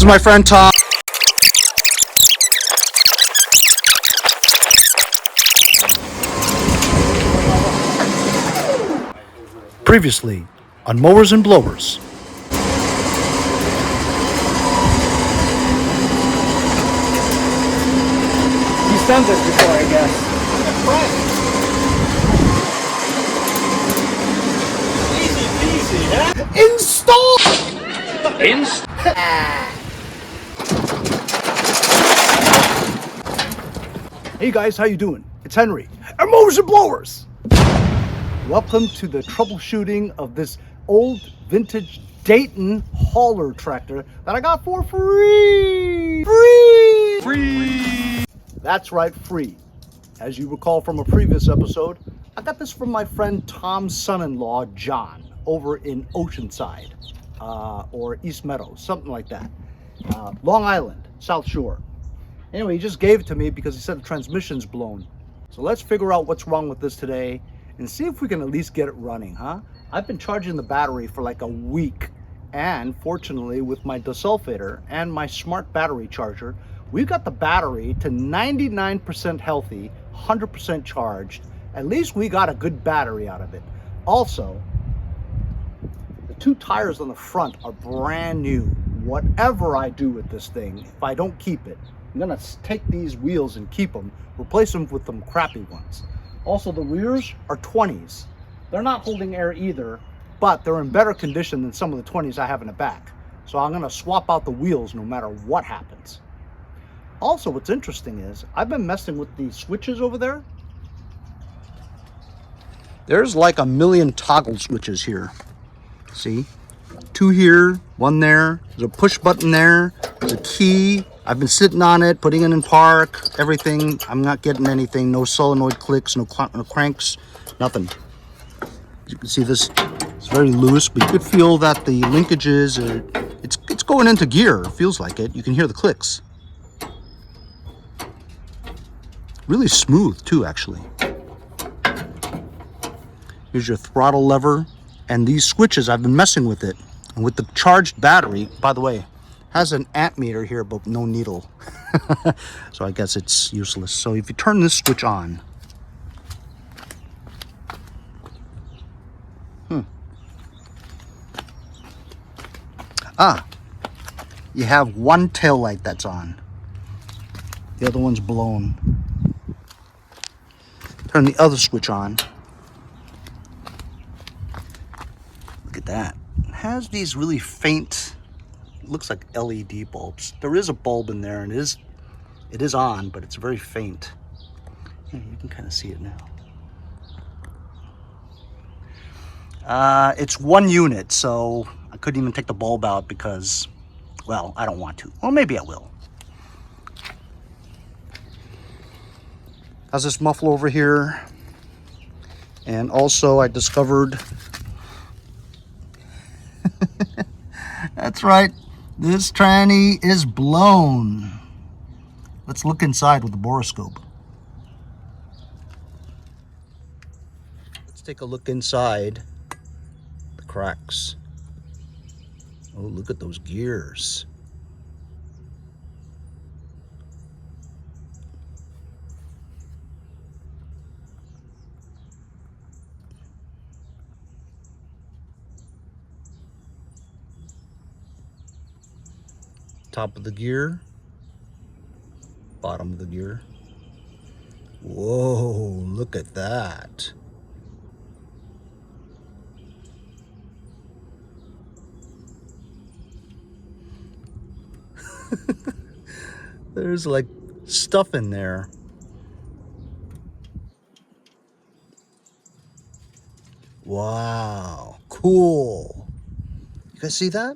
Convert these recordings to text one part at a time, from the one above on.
is my friend Tom. Previously on Mowers and Blowers. He's done this before, I guess. Easy peasy, huh? Install! Hey guys, how you doing? It's Henry at Mowers and Blowers. Welcome to the troubleshooting of this old vintage Dayton hauler tractor that I got for free. That's right, free. As you recall from a previous episode, I got this from my friend Tom's son-in-law, John, over in Oceanside, or East Meadows, something like that. Long Island, South Shore. Anyway, he just gave it to me because he said the transmission's blown. So let's figure out what's wrong with this today and see if we can at least get it running, huh? I've been charging the battery for like a week, and fortunately with my desulfator and my smart battery charger, we've got the battery to 99% healthy, 100% charged. At least we got a good battery out of it. Also, the two tires on the front are brand new. Whatever I do with this thing, if I don't keep it, I'm gonna take these wheels and keep them, replace them with some crappy ones. Also, the rears are 20s. They're not holding air either, but they're in better condition than some of the 20s I have in the back. So I'm gonna swap out the wheels no matter what happens. Also, what's interesting is I've been messing with the switches over there. There's like a million toggle switches here. See? Two here, one there. There's a push button there. There's a key. I've been sitting on it, putting it in park, everything. I'm not getting anything. No solenoid clicks, no cranks, nothing. As you can see, this is very loose, but you could feel that the linkages are, it's going into gear. It feels like it. You can hear the clicks. Really smooth too, actually. Here's your throttle lever, and these switches, I've been messing with it. And with the charged battery, by the way, has an amp meter here, but no needle. So I guess it's useless. So if you turn this switch on, you have one tail light that's on. The other one's blown. Turn the other switch on. Look at that. It has these really faint, looks like LED bulbs. There is a bulb in there, and it is on, but it's very faint. Yeah, you can kind of see it now. It's one unit, so I couldn't even take the bulb out because, well, I don't want to. Or maybe I will. Has this muffler over here. And also I discovered, that's right, this tranny is blown. Let's look inside with the borescope. Let's take a look inside the cracks. Oh, look at those gears. Top of the gear, bottom of the gear. Whoa, look at that. There's like stuff in there. Wow, cool. You guys see that?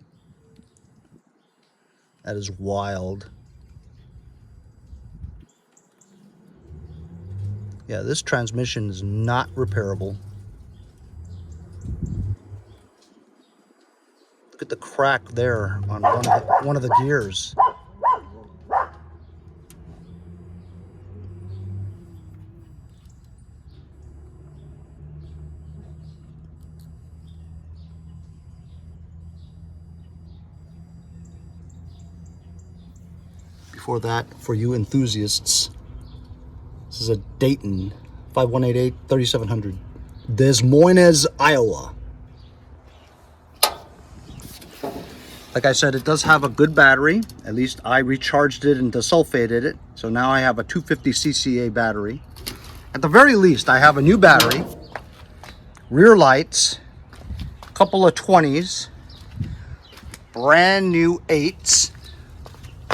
That is wild. Yeah, this transmission is not repairable. Look at the crack there on one of the gears. for that for you enthusiasts. This is a Dayton 5188 3700, Des Moines, Iowa. Like I said, it does have a good battery. At least I recharged it and desulfated it. So now I have a 250 cca battery. At the very least, I have a new battery, rear lights, a couple of 20s, brand new 8s.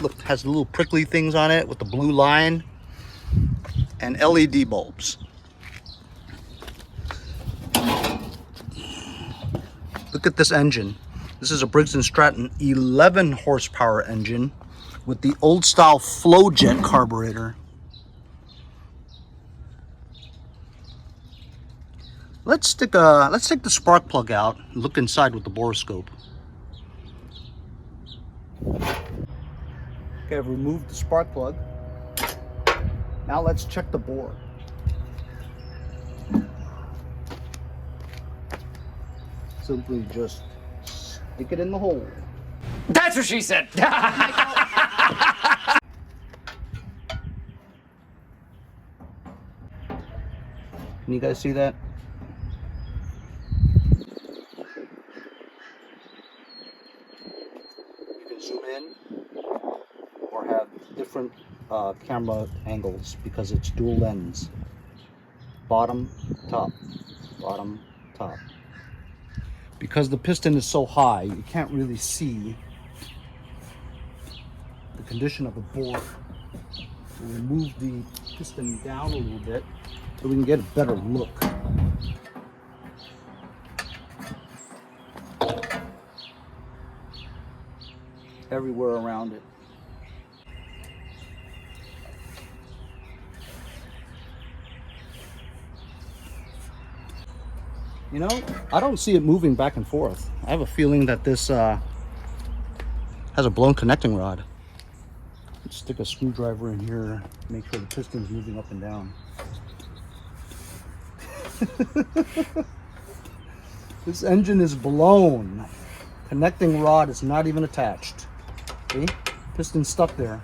Look, has the little prickly things on it with the blue line, and LED bulbs. Look at this engine. This is a Briggs & Stratton 11 horsepower engine with the old style flow jet carburetor. Let's take the spark plug out and look inside with the borescope. Okay, I've removed the spark plug. Now let's check the bore. Simply just stick it in the hole. That's what she said. Can you guys see that? You can zoom in or have different camera angles because it's dual lens. Bottom, top, bottom, top. Because the piston is so high, you can't really see the condition of the bore. We'll move the piston down a little bit so we can get a better look. Everywhere around it. You know, I don't see it moving back and forth. I have a feeling that this has a blown connecting rod. Let's stick a screwdriver in here, make sure the piston's moving up and down. This engine is blown. Connecting rod is not even attached. See? Piston's stuck there.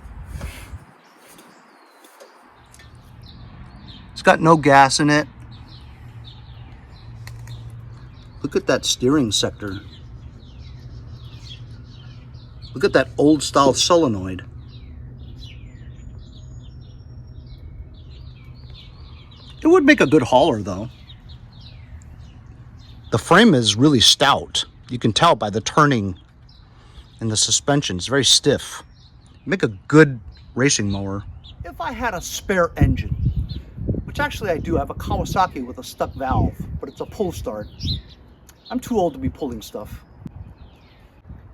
It's got no gas in it. Look at that steering sector. Look at that old style solenoid. It would make a good hauler though. The frame is really stout. You can tell by the turning and the suspension. It's very stiff. Make a good racing mower. If I had a spare engine, which actually I do, I have a Kawasaki with a stuck valve, but it's a pull start. I'm too old to be pulling stuff.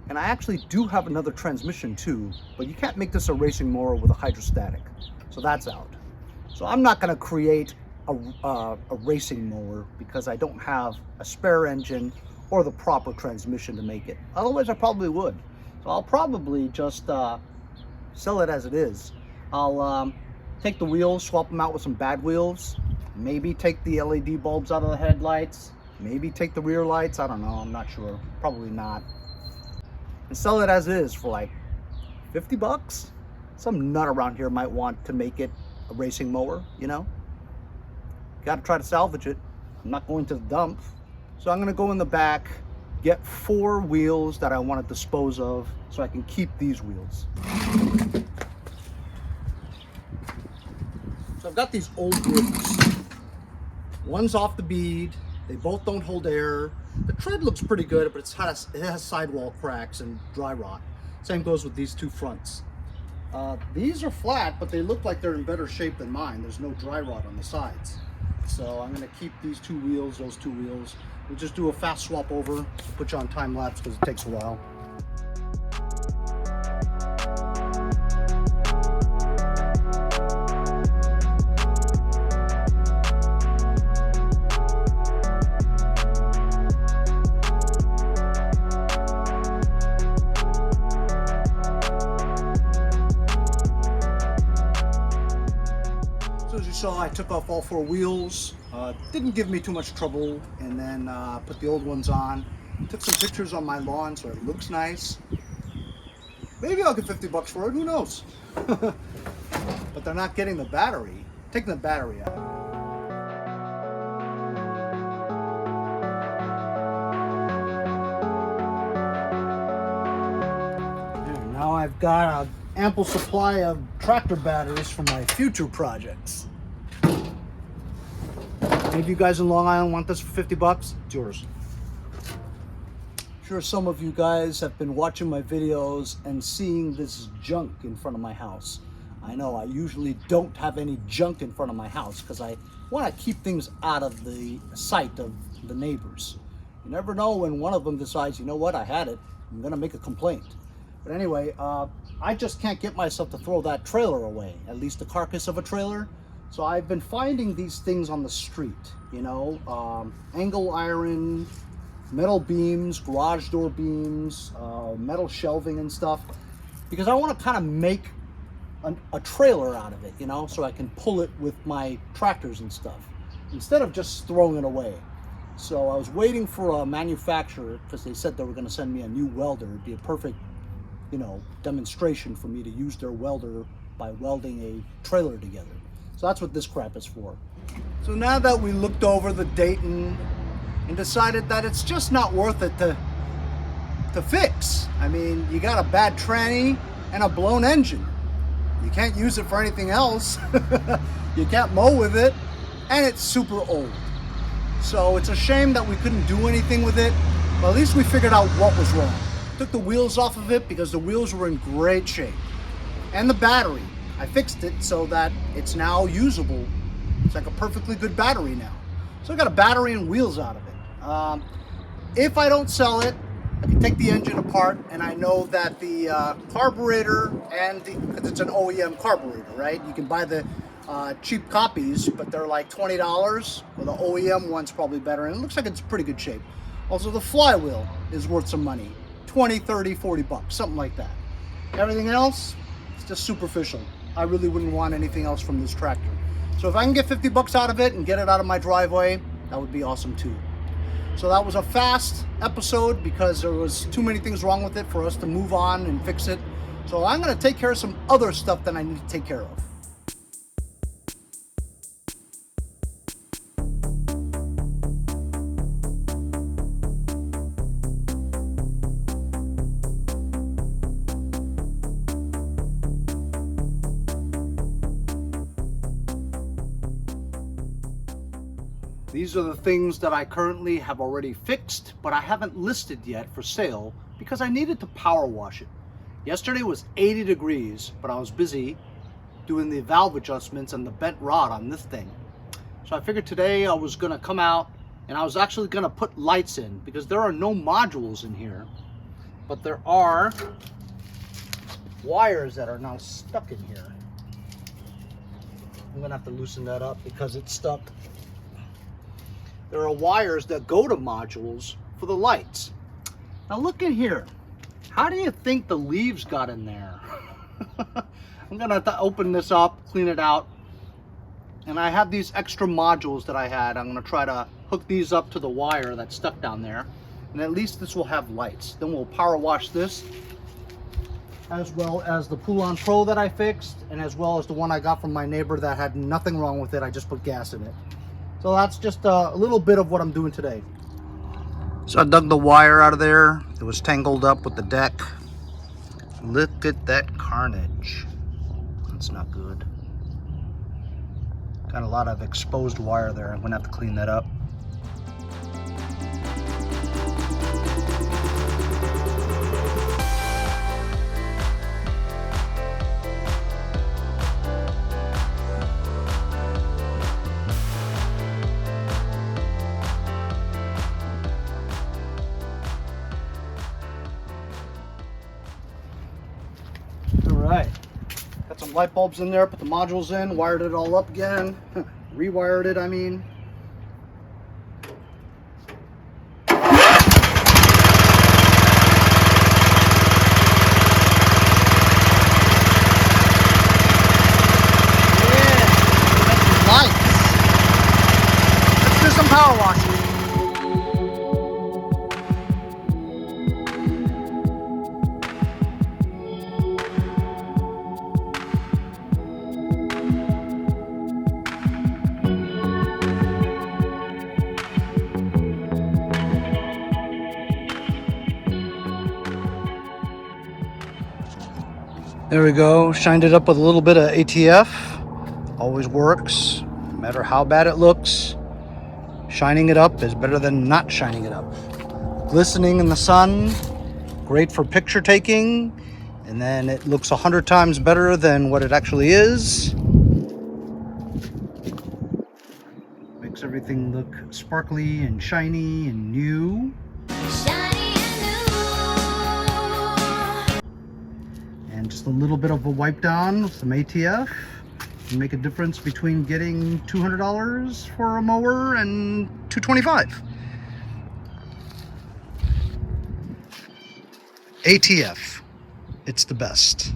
And I actually do have another transmission too, but you can't make this a racing mower with a hydrostatic. So that's out. So I'm not gonna create a racing mower because I don't have a spare engine or the proper transmission to make it. Otherwise I probably would. So I'll probably just sell it as it is. I'll take the wheels, swap them out with some bad wheels, maybe take the LED bulbs out of the headlights, maybe take the rear lights, I don't know, I'm not sure, probably not. And sell it as is for like 50 bucks. Some nut around here might want to make it a racing mower, you know? Gotta try to salvage it. I'm not going to the dump. So I'm gonna go in the back, get 4 wheels that I want to dispose of so I can keep these wheels. So I've got these old Briggs. One's off the bead. They both don't hold air. The tread looks pretty good, but it has sidewall cracks and dry rot. Same goes with these 2 fronts. These are flat, but they look like they're in better shape than mine. There's no dry rot on the sides. So I'm gonna keep these 2 wheels, those 2 wheels. We'll just do a fast swap over. Put you on time lapse because it takes a while. As you saw, I took off all 4 wheels. Didn't give me too much trouble, and then put the old ones on. Took some pictures on my lawn so it looks nice. Maybe I'll get 50 bucks for it, who knows? But they're not getting the battery, taking the battery out. And now I've got an ample supply of tractor batteries for my future projects. Any of you guys in Long Island want this for 50 bucks? It's yours. Sure, some of you guys have been watching my videos and seeing this junk in front of my house. I know I usually don't have any junk in front of my house because I want to keep things out of the sight of the neighbors. You never know when one of them decides, you know what, I had it, I'm gonna make a complaint. But anyway, I just can't get myself to throw that trailer away, at least the carcass of a trailer. So I've been finding these things on the street, you know, angle iron, metal beams, garage door beams, metal shelving and stuff, because I want to kind of make a trailer out of it, you know, so I can pull it with my tractors and stuff instead of just throwing it away. So I was waiting for a manufacturer because they said they were going to send me a new welder. It'd be a perfect, you know, demonstration for me to use their welder by welding a trailer together. So that's what this crap is for. So now that we looked over the Dayton and decided that it's just not worth it to fix. I mean, you got a bad tranny and a blown engine. You can't use it for anything else. You can't mow with it, and it's super old. So it's a shame that we couldn't do anything with it, but at least we figured out what was wrong. Took the wheels off of it because the wheels were in great shape. And the battery, I fixed it so that it's now usable. It's like a perfectly good battery now. So I got a battery and wheels out of it. If I don't sell it, I can take the engine apart, and I know that the carburetor and because it's an OEM carburetor, right? You can buy the cheap copies, but they're like $20. Well, the OEM one's probably better, and it looks like it's pretty good shape. Also, the flywheel is worth some money, 20, 30, 40 bucks, something like that. Everything else, it's just superficial. I really wouldn't want anything else from this tractor. So if I can get 50 bucks out of it and get it out of my driveway, that would be awesome too. So that was a fast episode because there was too many things wrong with it for us to move on and fix it. So I'm going to take care of some other stuff that I need to take care of. These are the things that I currently have already fixed, but I haven't listed yet for sale because I needed to power wash it. Yesterday was 80 degrees, but I was busy doing the valve adjustments and the bent rod on this thing. So I figured today I was gonna come out and I was actually gonna put lights in because there are no modules in here, but there are wires that are now stuck in here. I'm gonna have to loosen that up because it's stuck. There are wires that go to modules for the lights. Now look in here. How do you think the leaves got in there? I'm gonna have to open this up, clean it out. And I have these extra modules that I had. I'm gonna try to hook these up to the wire that's stuck down there. And at least this will have lights. Then we'll power wash this, as well as the Poulan Pro that I fixed, and as well as the one I got from my neighbor that had nothing wrong with it. I just put gas in it. So that's just a little bit of what I'm doing today. So I dug the wire out of there. It was tangled up with the deck. Look at that carnage. That's not good. Got a lot of exposed wire there. I'm gonna have to clean that up. Alright, got some light bulbs in there, put the modules in, wired it all up again, rewired it, I mean. Yeah, lights. Let's do some power washing. There we go. Shined it up with a little bit of ATF. Always works, no matter how bad it looks. Shining it up is better than not shining it up. Glistening in the sun, great for picture taking, and then it looks 100 times better than what it actually is. Makes everything look sparkly and shiny and new. And just a little bit of a wipe down with some ATF can make a difference between getting $200 for a mower and $225. ATF, it's the best.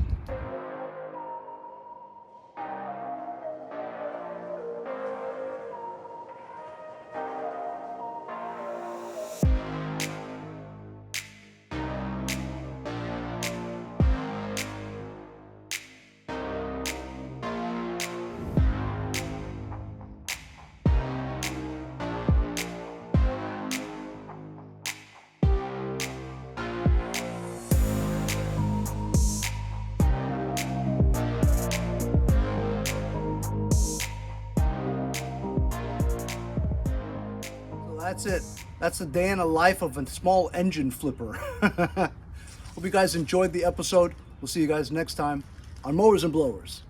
That's it. That's the day in the life of a small engine flipper. Hope you guys enjoyed the episode. We'll see you guys next time on Mowers and Blowers.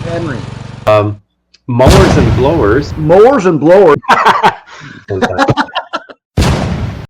Henry. Mowers and blowers. Mowers and Blowers.